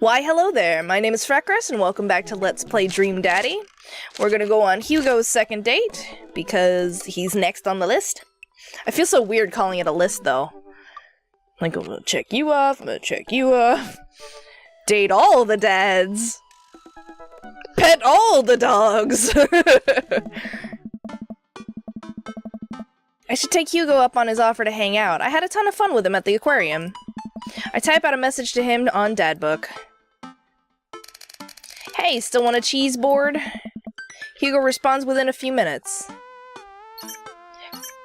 Why hello there, my name is Freckris and welcome back to Let's Play Dream Daddy. We're gonna go on Hugo's second date, because he's next on the list. I feel so weird calling it a list though. Like, I'm gonna check you off, I'm gonna check you off. Date all the dads. Pet all the dogs. I should take Hugo up on his offer to hang out. I had a ton of fun with him at the aquarium. I type out a message to him on Dadbook. Hey, still want a cheese board? Hugo responds within a few minutes.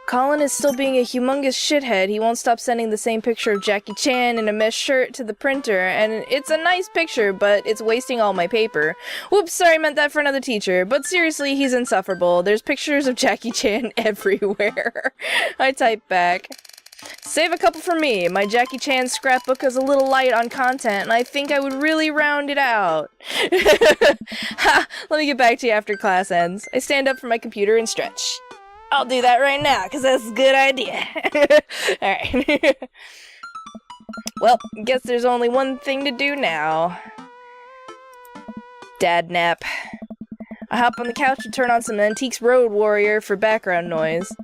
Colin is still being a humongous shithead. He won't stop sending the same picture of Jackie Chan in a mesh shirt to the printer, and it's a nice picture, but it's wasting all my paper. Whoops, sorry, I meant that for another teacher. But seriously, he's insufferable. There's pictures of Jackie Chan everywhere. I type back. Save a couple for me. My Jackie Chan scrapbook is a little light on content, and I think I would really round it out. Ha! Let me get back to you after class ends. I stand up from my computer and stretch. I'll do that right now, because that's a good idea. Alright. Well, guess there's only one thing to do now. Dad nap. I hop on the couch and turn on some Antiques Road Warrior for background noise.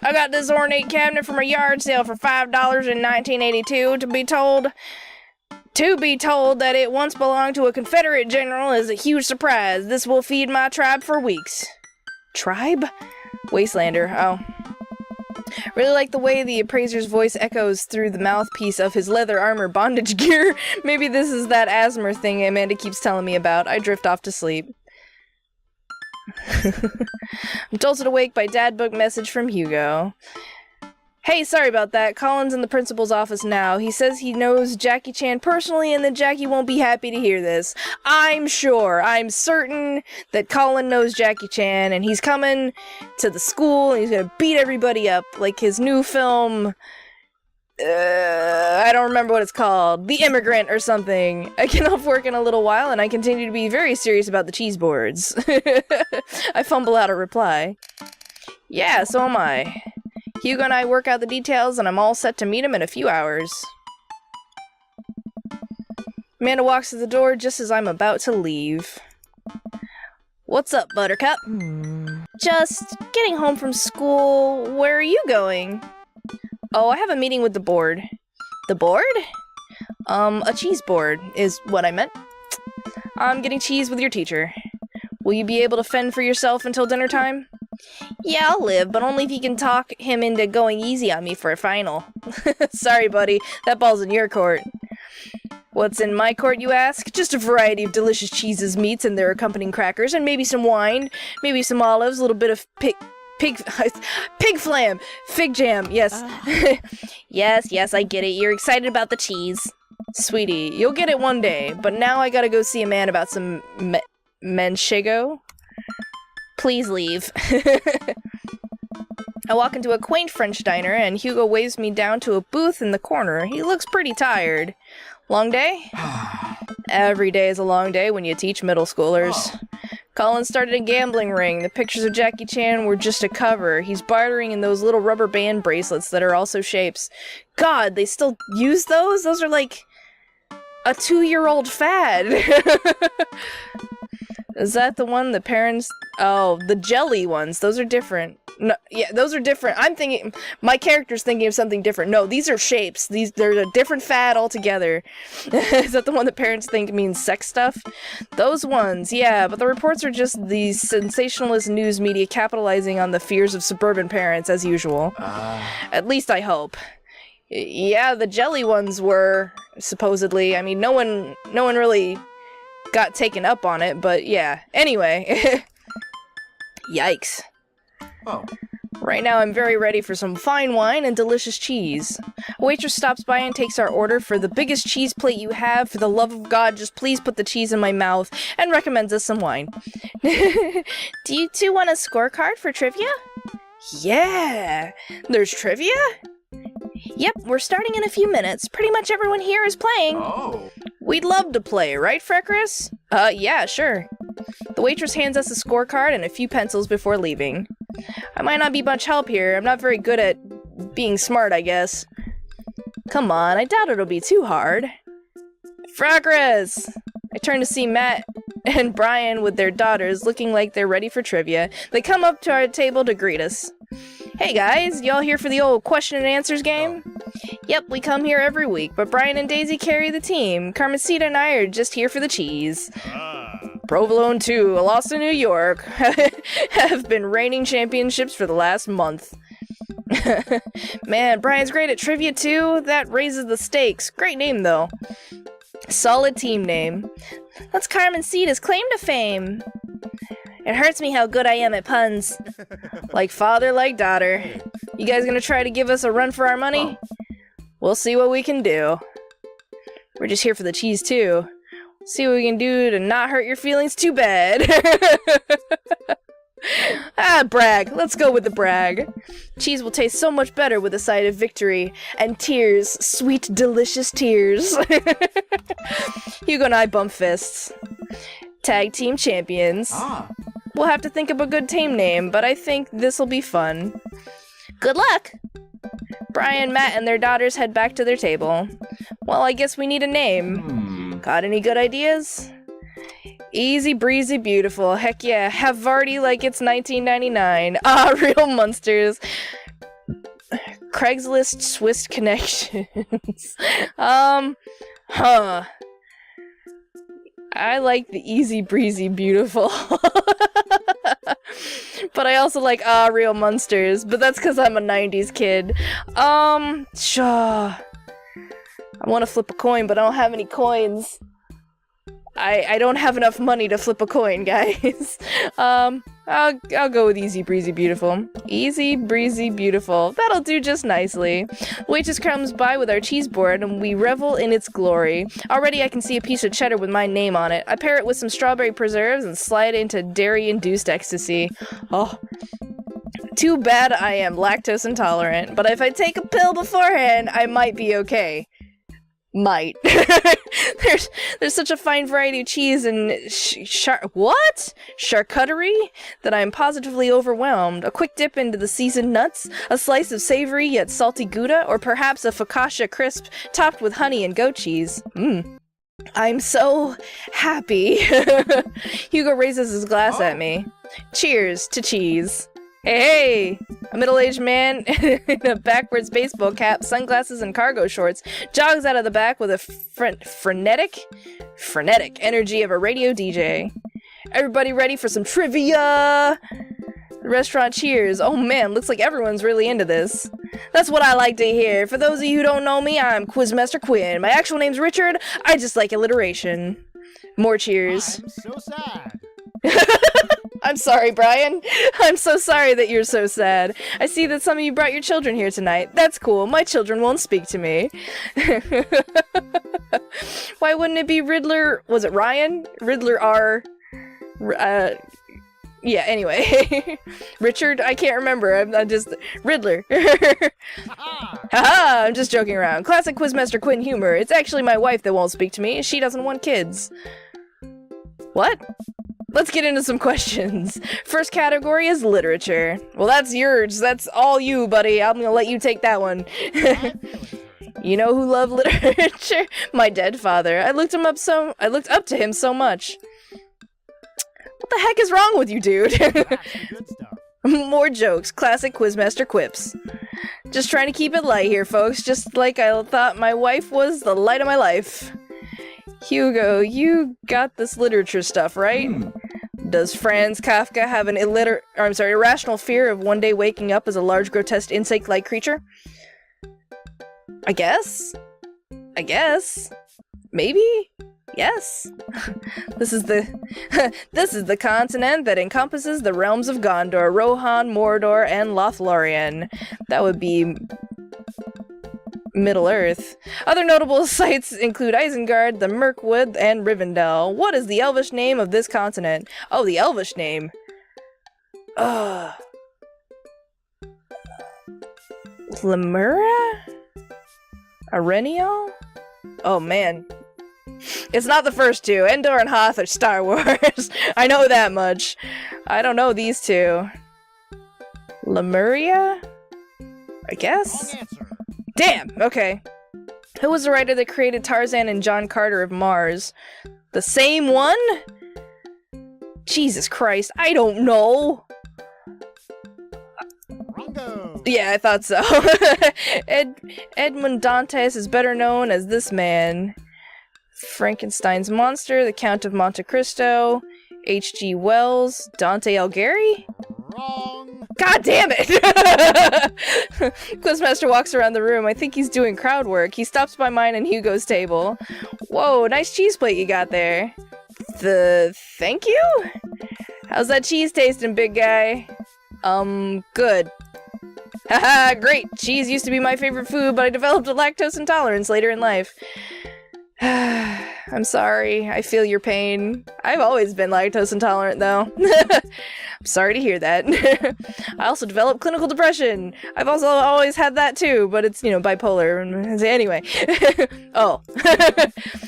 I got this ornate cabinet from a yard sale for $5 in 1982. To be told that it once belonged to a Confederate general is a huge surprise. This will feed my tribe for weeks. Tribe? Wastelander, oh. Really like the way the appraiser's voice echoes through the mouthpiece of his leather armor bondage gear. Maybe this is that asthma thing Amanda keeps telling me about. I drift off to sleep. I'm jolted awake by Dadbook message from Hugo. Hey, sorry about that. Colin's in the principal's office now. He says he knows Jackie Chan personally and that Jackie won't be happy to hear this. I'm certain that Colin knows Jackie Chan and he's coming to the school and he's gonna beat everybody up like his new film. I don't remember what it's called. The Immigrant or something. I get off work in a little while and I continue to be very serious about the cheese boards. I fumble out a reply. Yeah, so am I. Hugo and I work out the details and I'm all set to meet him in a few hours. Amanda walks to the door just as I'm about to leave. What's up, Buttercup? Just getting home from school. Where are you going? Oh, I have a meeting with the board. The board? A cheese board is what I meant. I'm getting cheese with your teacher. Will you be able to fend for yourself until dinner time? Yeah, I'll live, but only if you can talk him into going easy on me for a final. Sorry, buddy. That ball's in your court. What's in my court, you ask? Just a variety of delicious cheeses, meats, and their accompanying crackers, and maybe some wine, maybe some olives, a little bit of pig flam, fig jam, yes. Yes, I get it. You're excited about the cheese. Sweetie, you'll get it one day, but now I gotta go see a man about some manchego. Please leave. I walk into a quaint French diner, and Hugo waves me down to a booth in the corner. He looks pretty tired. Long day? Every day is a long day when you teach middle schoolers. Colin started a gambling ring. The pictures of Jackie Chan were just a cover. He's bartering in those little rubber band bracelets that are also shapes. God, they still use those? Those are like a 2-year-old fad. Is that the one the parents... Oh, the jelly ones. Those are different. No, yeah, those are different. I'm thinking... My character's thinking of something different. No, these are shapes. They're a different fad altogether. Is that the one that parents think means sex stuff? Those ones, yeah, but the reports are just these sensationalist news media capitalizing on the fears of suburban parents, as usual. At least I hope. Yeah, the jelly ones were, supposedly. I mean, no one really got taken up on it, but yeah. Anyway. Yikes. Oh. Right now I'm very ready for some fine wine and delicious cheese. A waitress stops by and takes our order for the biggest cheese plate you have. For the love of God, just please put the cheese in my mouth, and recommends us some wine. Do you two want a scorecard for trivia? Yeah! There's trivia? Yep, we're starting in a few minutes. Pretty much everyone here is playing. Oh. We'd love to play, right, Freckris? Yeah, sure. The waitress hands us a scorecard and a few pencils before leaving. I might not be much help here. I'm not very good at being smart, I guess. Come on, I doubt it'll be too hard. Freckris! I turn to see Matt and Brian with their daughters looking like they're ready for trivia. They come up to our table to greet us. Hey guys, y'all here for the old question and answers game? Yep, we come here every week, but Brian and Daisy carry the team. Carmencita and I are just here for the cheese. Provolone 2, lost in New York, have been reigning championships for the last month. Man, Brian's great at trivia too. That raises the stakes. Great name though. Solid team name. That's Carmencita's claim to fame. It hurts me how good I am at puns. Like father, like daughter. You guys gonna try to give us a run for our money? We'll see what we can do. We're just here for the cheese too. See what we can do to not hurt your feelings too bad. Brag. Let's go with the brag. Cheese will taste so much better with a side of victory. And tears. Sweet, delicious tears. Hugo and I bump fists. Tag team champions. We'll have to think of a good team name, but I think this'll be fun. Good luck! Brian, Matt, and their daughters head back to their table. Well, I guess we need a name. Got any good ideas? Easy breezy beautiful. Heck yeah. Havarti like it's 1999. Real monsters. Craigslist Swiss connections. I like the easy breezy beautiful. But I also like real monsters. But that's because I'm a 90s kid. Sure. I want to flip a coin, but I don't have any coins. I don't have enough money to flip a coin, guys. I'll go with easy breezy beautiful. Easy breezy beautiful. That'll do just nicely. Waitress comes by with our cheese board and we revel in its glory. Already I can see a piece of cheddar with my name on it. I pair it with some strawberry preserves and slide into dairy-induced ecstasy. Oh. Too bad I am lactose intolerant, but if I take a pill beforehand, I might be okay. Might. There's such a fine variety of cheese and charcuterie that I am positively overwhelmed. A quick dip into the seasoned nuts, a slice of savory yet salty Gouda, or perhaps a focaccia crisp topped with honey and goat cheese. I'm so happy. Hugo raises his glass at me. Cheers to cheese. Hey! A middle-aged man in a backwards baseball cap, sunglasses, and cargo shorts jogs out of the back with a frenetic energy of a radio DJ. Everybody ready for some trivia? The restaurant cheers. Oh man, looks like everyone's really into this. That's what I like to hear. For those of you who don't know me, I'm Quizmaster Quinn. My actual name's Richard. I just like alliteration. More cheers. I'm so sad. I'm sorry, Brian. I'm so sorry that you're so sad. I see that some of you brought your children here tonight. That's cool. My children won't speak to me. Why wouldn't it be Riddler? Was it Ryan? Riddler R. Yeah, anyway. Richard? I can't remember. I'm just... Riddler. Haha! I'm just joking around. Classic Quizmaster Quinn humor. It's actually my wife that won't speak to me. She doesn't want kids. What? Let's get into some questions. First category is literature. Well, that's yours. That's all you, buddy. I'm gonna let you take that one. You know who loved literature? My dead father. I looked up to him so much. What the heck is wrong with you, dude? Good stuff. More jokes. Classic Quizmaster quips. Just trying to keep it light here, folks. Just like I thought my wife was the light of my life. Hugo, you got this literature stuff, right? Does Franz Kafka have an irrational fear of one day waking up as a large, grotesque insect-like creature? I guess? Maybe? Yes. This is the continent that encompasses the realms of Gondor, Rohan, Mordor, and Lothlorien. That would be Middle Earth. Other notable sites include Isengard, the Mirkwood, and Rivendell. What is the Elvish name of this continent? Oh, the Elvish name. Lemura? Arenial? Oh man. It's not the first two. Endor and Hoth are Star Wars. I know that much. I don't know these two. Lemuria? I guess? Wrong answer. Damn, okay. Who was the writer that created Tarzan and John Carter of Mars? The same one? Jesus Christ, I don't know. Wrongo. Yeah, I thought so. Edmond Dantes is better known as this man. Frankenstein's monster, The Count of Monte Cristo, H.G. Wells, Dante Alighieri? Wrong. God damn it! Quizmaster walks around the room. I think he's doing crowd work. He stops by mine and Hugo's table. Whoa, nice cheese plate you got there. Thank you? How's that cheese tasting, big guy? Good. Haha, great! Cheese used to be my favorite food, but I developed a lactose intolerance later in life. I'm sorry, I feel your pain. I've always been lactose intolerant, though. I'm sorry to hear that. I also developed clinical depression. I've also always had that too, but it's, bipolar. Anyway. Oh.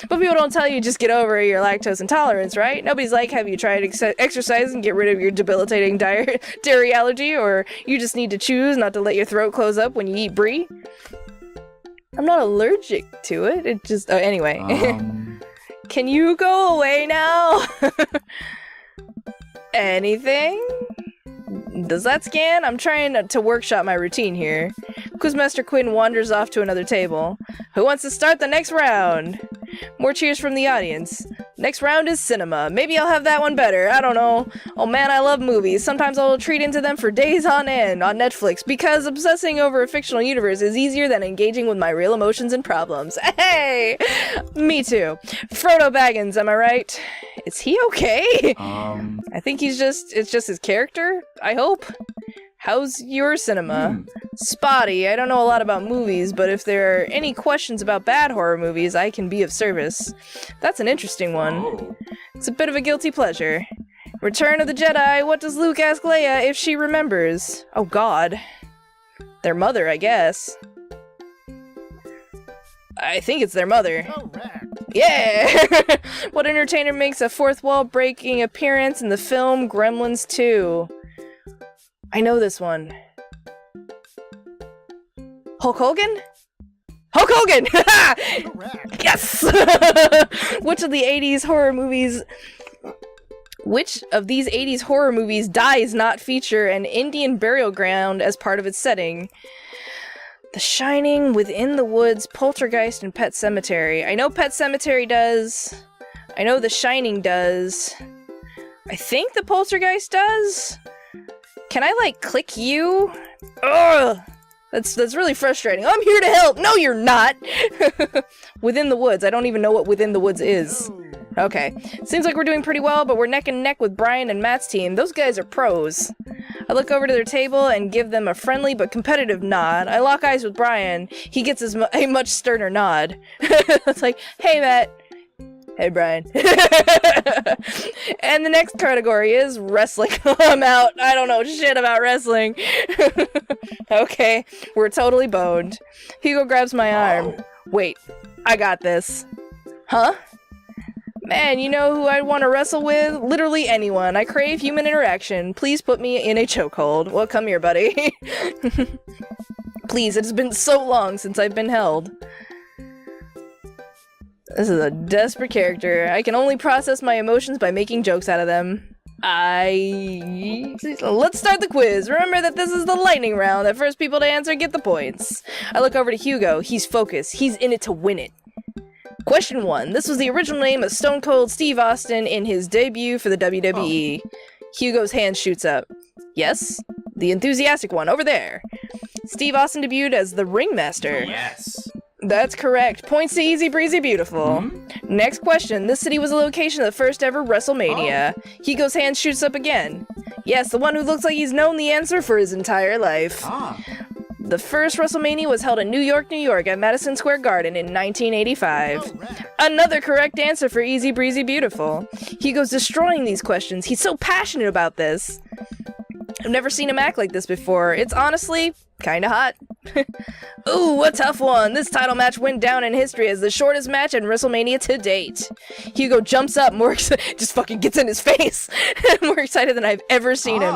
But people don't tell you just get over your lactose intolerance, right? Nobody's like, have you tried exercise and get rid of your debilitating dairy allergy, or you just need to choose not to let your throat close up when you eat brie? I'm not allergic to it. It just... Oh, anyway. Can you go away now? Anything? Does that scan? I'm trying to workshop my routine here. Quizmaster Quinn wanders off to another table. Who wants to start the next round? More cheers from the audience. Next round is cinema. Maybe I'll have that one better. I don't know. Oh man, I love movies. Sometimes I'll treat into them for days on end on Netflix because obsessing over a fictional universe is easier than engaging with my real emotions and problems. Hey! Me too. Frodo Baggins, am I right? Is he okay? I think it's just his character, I hope. How's your cinema? Spotty. I don't know a lot about movies, but if there are any questions about bad horror movies, I can be of service. That's an interesting one. It's a bit of a guilty pleasure. Return of the Jedi. What does Luke ask Leia if she remembers? Oh god. Their mother, I guess. I think it's their mother. Correct. Yeah! What entertainer makes a fourth wall breaking appearance in the film Gremlins 2? I know this one. Hulk Hogan? Hulk Hogan! Correct. Yes! Which of these 80s horror movies does not feature an Indian burial ground as part of its setting? The Shining, Within the Woods, Poltergeist, and Pet Sematary. I know Pet Sematary does. I know The Shining does. I think the Poltergeist does? Can I, click you? Ugh! That's really frustrating. I'm here to help! No, you're not! Within the Woods. I don't even know what Within the Woods is. Okay. Seems like we're doing pretty well, but we're neck and neck with Brian and Matt's team. Those guys are pros. I look over to their table and give them a friendly but competitive nod. I lock eyes with Brian. He gets a much sterner nod. It's like, hey, Matt. Hey, Brian. And the next category is wrestling. I'm out. I don't know shit about wrestling. Okay, we're totally boned. Hugo grabs my arm. Wait, I got this. Huh? Man, you know who I'd want to wrestle with? Literally anyone. I crave human interaction. Please put me in a chokehold. Well, come here, buddy. Please, it has been so long since I've been held. This is a desperate character. I can only process my emotions by making jokes out of them. Let's start the quiz. Remember that this is the lightning round. The first people to answer get the points. I look over to Hugo. He's focused. He's in it to win it. Question 1. This was the original name of Stone Cold Steve Austin in his debut for the WWE. Hugo's hand shoots up. Yes? The enthusiastic one, over there. Steve Austin debuted as the Ringmaster. Yes. That's correct. Points to Easy Breezy Beautiful. Next question. This city was a location of the first ever WrestleMania. Hugo's hand shoots up again. Yes, the one who looks like he's known the answer for his entire life. The first WrestleMania was held in New York, New York at Madison Square Garden in 1985. Correct. Another correct answer for Easy Breezy Beautiful. Hugo's destroying these questions. He's so passionate about this. I've never seen him act like this before. It's honestly kinda hot. Ooh, a tough one. This title match went down in history as the shortest match in WrestleMania to date. Hugo jumps up, just fucking gets in his face. More excited than I've ever seen him.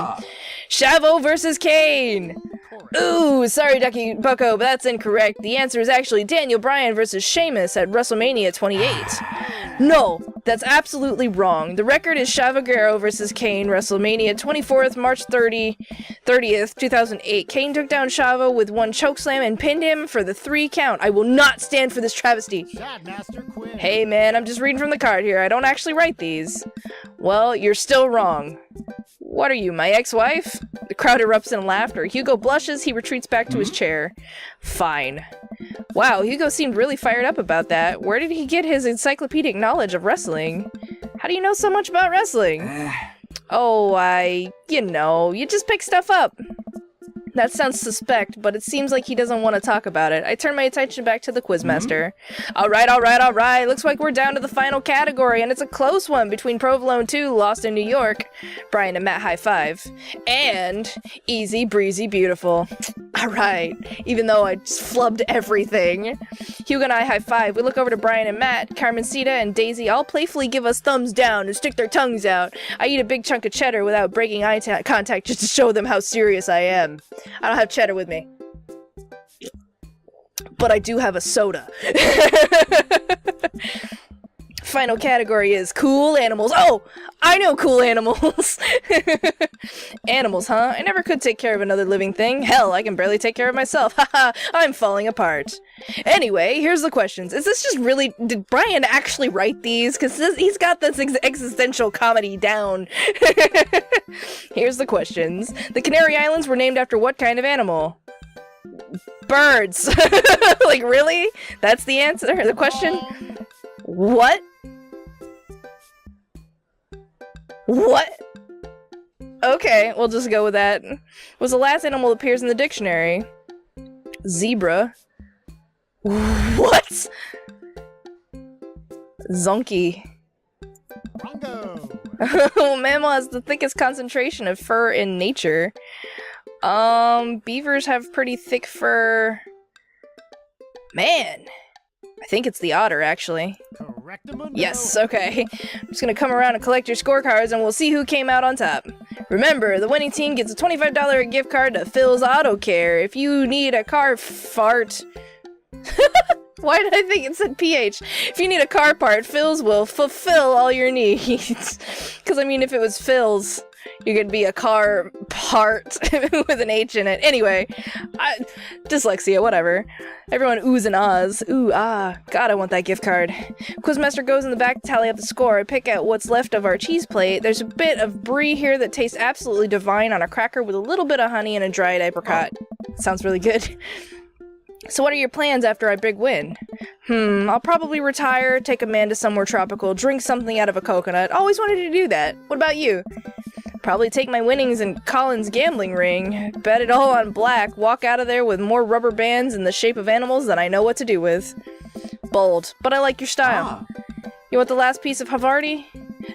Chavo versus Kane. Correct. Ooh, sorry, Ducky Bucko, but that's incorrect. The answer is actually Daniel Bryan versus Sheamus at WrestleMania 28. No, that's absolutely wrong. The record is Chavo versus Kane, WrestleMania 24th, March 30th, 2008. Kane took down Chavo with one chokeslam and pinned him for the 3 count. I will not stand for this travesty. Shadmaster Quinn. Hey man, I'm just reading from the card here. I don't actually write these. Well, you're still wrong. What are you, my ex-wife? The crowd erupts in laughter. Hugo blushes, he retreats back to his chair. Fine. Wow, Hugo seemed really fired up about that. Where did he get his encyclopedic knowledge of wrestling? How do you know so much about wrestling? Oh, you just pick stuff up. That sounds suspect, but it seems like he doesn't want to talk about it. I turn my attention back to the quizmaster. Alright. Looks like we're down to the final category, and it's a close one between Provolone 2, Lost in New York, Brian and Matt high five, and Easy Breezy Beautiful. Alright, even though I just flubbed everything. Hugo and I high five. We look over to Brian and Matt. Carmencita and Daisy all playfully give us thumbs down and stick their tongues out. I eat a big chunk of cheddar without breaking eye contact just to show them how serious I am. I don't have cheddar with me. But I do have a soda. Final category is cool animals. Oh, I know cool animals. Animals, huh? I never could take care of another living thing. Hell, I can barely take care of myself. Haha, I'm falling apart. Anyway, here's the questions. Is this just really... Did Brian actually write these? Because he's got this existential comedy down. Here's the questions. The Canary Islands were named after what kind of animal? Birds. Like, really? That's the answer? The question? What? What? Okay, we'll just go with that. Was the last animal that appears in the dictionary? Zebra. What? Zonkey. Bronco. Mammal has the thickest concentration of fur in nature. Beavers have pretty thick fur. Man. I think it's the otter, actually. Correctamundo. Yes, okay. I'm just gonna come around and collect your scorecards and we'll see who came out on top. Remember, the winning team gets a $25 gift card to Phil's Auto Care. If you need a car fart... Why did I think it said PH? If you need a car part, Phil's will fulfill all your needs. Because, I mean, if it was Phil's, you could be a car part with an H in it. Anyway, dyslexia, whatever. Everyone oohs and ahs. Ooh, ah. God, I want that gift card. Quizmaster goes in the back to tally up the score. I pick out what's left of our cheese plate. There's a bit of brie here that tastes absolutely divine on a cracker with a little bit of honey and a dried apricot. Sounds really good. So what are your plans after I big win? I'll probably retire, take Amanda somewhere tropical, drink something out of a coconut. Always wanted to do that. What about you? Probably take my winnings in Colin's gambling ring, bet it all on black, walk out of there with more rubber bands in the shape of animals than I know what to do with. Bold, but I like your style. You want the last piece of Havarti?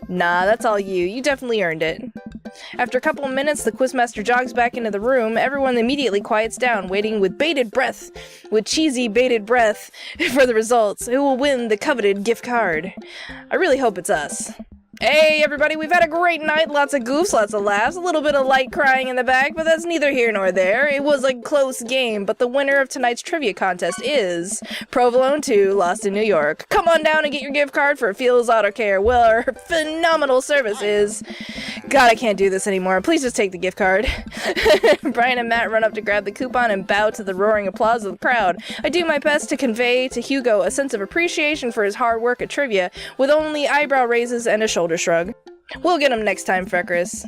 Nah, that's all you. You definitely earned it. After a couple of minutes, the quizmaster jogs back into the room. Everyone immediately quiets down, waiting with cheesy bated breath for the results. Who will win the coveted gift card? I really hope it's us. Hey everybody, we've had a great night, lots of goofs, lots of laughs, a little bit of light crying in the back, but that's neither here nor there. It was a close game, but the winner of tonight's trivia contest is Provolone 2, Lost in New York. Come on down and get your gift card for Phil's Auto Care, where our phenomenal service is. God, I can't do this anymore. Please just take the gift card. Brian and Matt run up to grab the coupon and bow to the roaring applause of the crowd. I do my best to convey to Hugo a sense of appreciation for his hard work at trivia, with only eyebrow raises and a shoulder shrug. We'll get him next time, Freckris.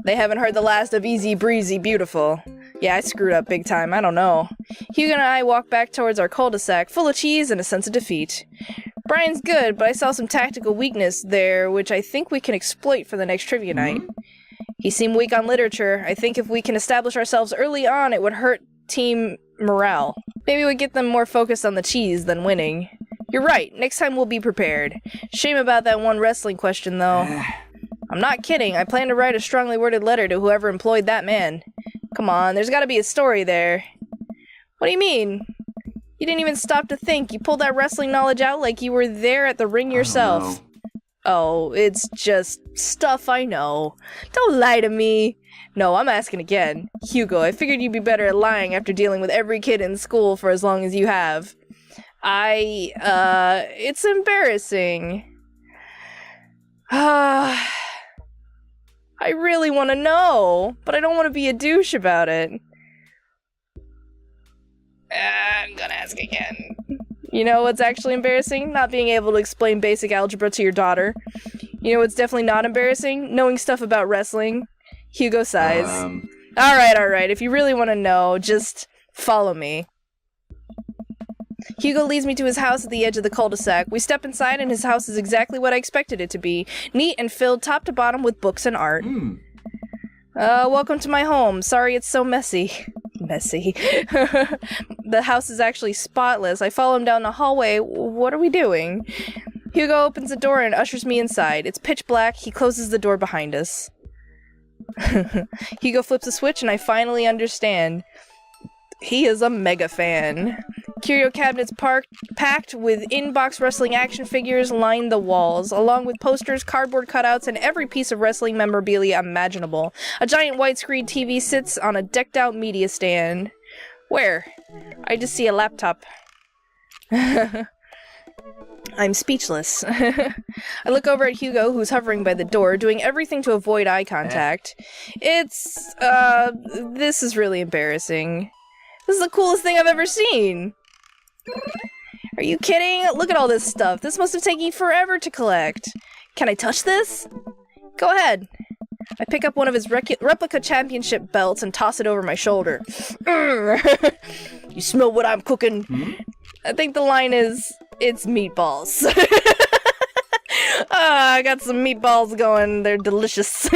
They haven't heard the last of Easy Breezy Beautiful. Yeah, I screwed up big time, I don't know. Hugo and I walk back towards our cul-de-sac, full of cheese and a sense of defeat. Brian's good, but I saw some tactical weakness there, which I think we can exploit for the next trivia night. He seemed weak on literature. I think if we can establish ourselves early on, it would hurt team morale. Maybe we get them more focused on the cheese than winning. You're right, next time we'll be prepared. Shame about that one wrestling question, though. I'm not kidding, I plan to write a strongly worded letter to whoever employed that man. Come on, there's gotta be a story there. What do you mean? You didn't even stop to think. You pulled that wrestling knowledge out like you were there at the ring yourself. Oh, it's just stuff I know. Don't lie to me. No, I'm asking again. Hugo, I figured you'd be better at lying after dealing with every kid in school for as long as you have. It's embarrassing. I really want to know, but I don't want to be a douche about it. I'm gonna ask again. You know what's actually embarrassing? Not being able to explain basic algebra to your daughter. You know what's definitely not embarrassing? Knowing stuff about wrestling. Hugo sighs. Alright, if you really want to know, just follow me. Hugo leads me to his house at the edge of the cul-de-sac. We step inside and his house is exactly what I expected it to be. Neat and filled top to bottom with books and art. Welcome to my home. Sorry it's so messy. Messy. The house is actually spotless. I follow him down the hallway. What are we doing? Hugo opens the door and ushers me inside. It's pitch black. He closes the door behind us. Hugo flips a switch and I finally understand. He is a mega fan. Curio cabinets packed with in-box wrestling action figures line the walls, along with posters, cardboard cutouts, and every piece of wrestling memorabilia imaginable. A giant widescreen TV sits on a decked-out media stand. Where? I just see a laptop. I'm speechless. I look over at Hugo, who's hovering by the door, doing everything to avoid eye contact. This is really embarrassing. This is the coolest thing I've ever seen! Are you kidding? Look at all this stuff. This must have taken you forever to collect. Can I touch this? Go ahead. I pick up one of his replica championship belts and toss it over my shoulder. You smell what I'm cooking? I think the line is, it's meatballs. I got some meatballs going. They're delicious.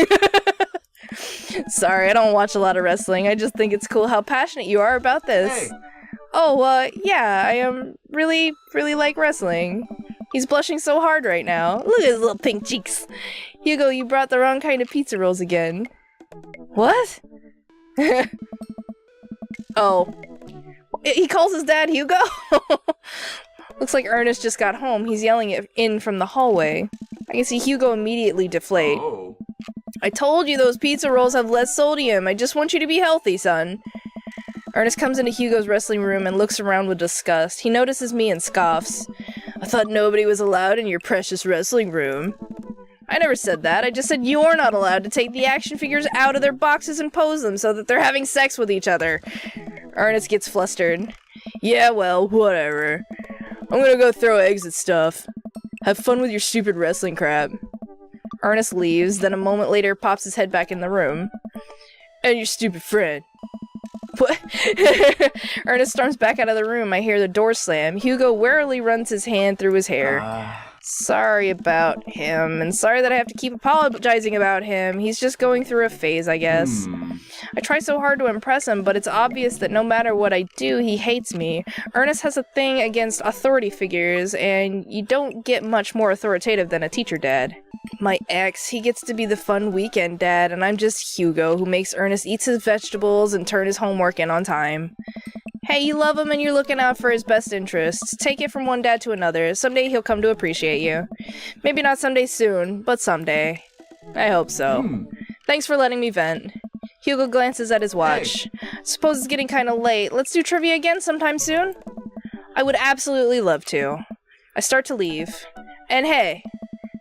Sorry, I don't watch a lot of wrestling. I just think it's cool how passionate you are about this. Hey. Oh, yeah, I really like wrestling. He's blushing so hard right now. Look at his little pink cheeks. Hugo, you brought the wrong kind of pizza rolls again. What? Oh. He calls his dad Hugo? Looks like Ernest just got home. He's yelling it in from the hallway. I can see Hugo immediately deflate. Oh. I told you those pizza rolls have less sodium. I just want you to be healthy, son. Ernest comes into Hugo's wrestling room and looks around with disgust. He notices me and scoffs. I thought nobody was allowed in your precious wrestling room. I never said that. I just said you're not allowed to take the action figures out of their boxes and pose them so that they're having sex with each other. Ernest gets flustered. Yeah, well, whatever. I'm gonna go throw eggs at stuff. Have fun with your stupid wrestling crap. Ernest leaves, then a moment later pops his head back in the room. And your stupid friend. What? Ernest storms back out of the room. I hear the door slam. Hugo warily runs his hand through his hair. Sorry about him, and sorry that I have to keep apologizing about him. He's just going through a phase, I guess. I try so hard to impress him, but it's obvious that no matter what I do, he hates me. Ernest has a thing against authority figures, and you don't get much more authoritative than a teacher dad. My ex, he gets to be the fun weekend dad, and I'm just Hugo, who makes Ernest eat his vegetables and turn his homework in on time. Hey, you love him and you're looking out for his best interests. Take it from one dad to another. Someday he'll come to appreciate you. Maybe not someday soon, but someday. I hope so. Thanks for letting me vent. Hugo glances at his watch. Suppose it's getting kinda late. Let's do trivia again sometime soon? I would absolutely love to. I start to leave. And hey,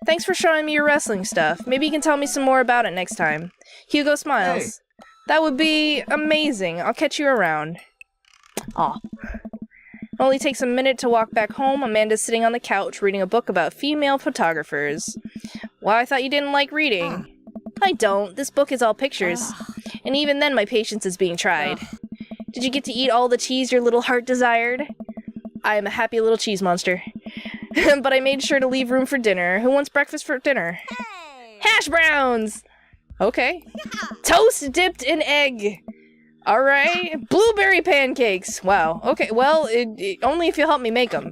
thanks for showing me your wrestling stuff. Maybe you can tell me some more about it next time. Hugo smiles. That would be amazing. I'll catch you around. Aw. It only takes a minute to walk back home. Amanda's sitting on the couch reading a book about female photographers. Well, I thought you didn't like reading. I don't. This book is all pictures. And even then my patience is being tried. Did you get to eat all the cheese your little heart desired? I am a happy little cheese monster. But I made sure to leave room for dinner. Who wants breakfast for dinner? Hash browns! Okay. Toast dipped in egg. Alright. Blueberry pancakes. Wow. Okay, well, only if you help me make them.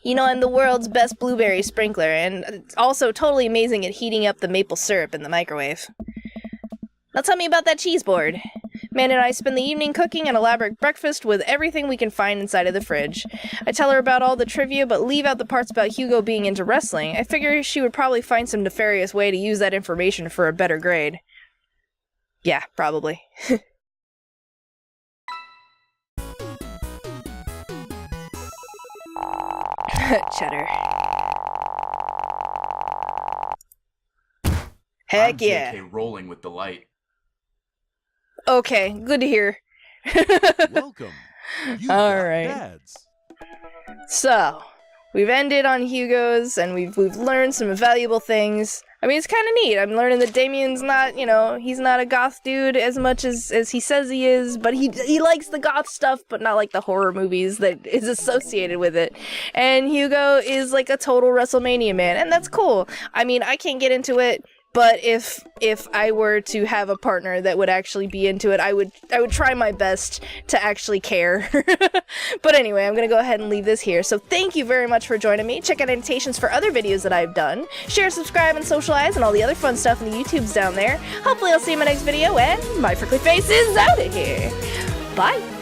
You know, I'm the world's best blueberry sprinkler, and it's also totally amazing at heating up the maple syrup in the microwave. Now tell me about that cheese board. Man and I spend the evening cooking an elaborate breakfast with everything we can find inside of the fridge. I tell her about all the trivia, but leave out the parts about Hugo being into wrestling. I figure she would probably find some nefarious way to use that information for a better grade. Yeah, probably. Cheddar. Heck I'm yeah. JK rolling with delight. Okay, good to hear. Welcome. You All got right. dads. So, we've ended on Hugo's, and we've learned some valuable things. I mean, it's kind of neat. I'm learning that Damien's not, he's not a goth dude as much as he says he is, but he likes the goth stuff, but not like the horror movies that is associated with it. And Hugo is like a total WrestleMania man, and that's cool. I mean, I can't get into it, but if I were to have a partner that would actually be into it, I would try my best to actually care. But anyway, I'm gonna go ahead and leave this here. So thank you very much for joining me. Check out annotations for other videos that I've done. Share, subscribe, and socialize, and all the other fun stuff in the YouTubes down there. Hopefully I'll see you in my next video, and my Freckly Face is out of here. Bye!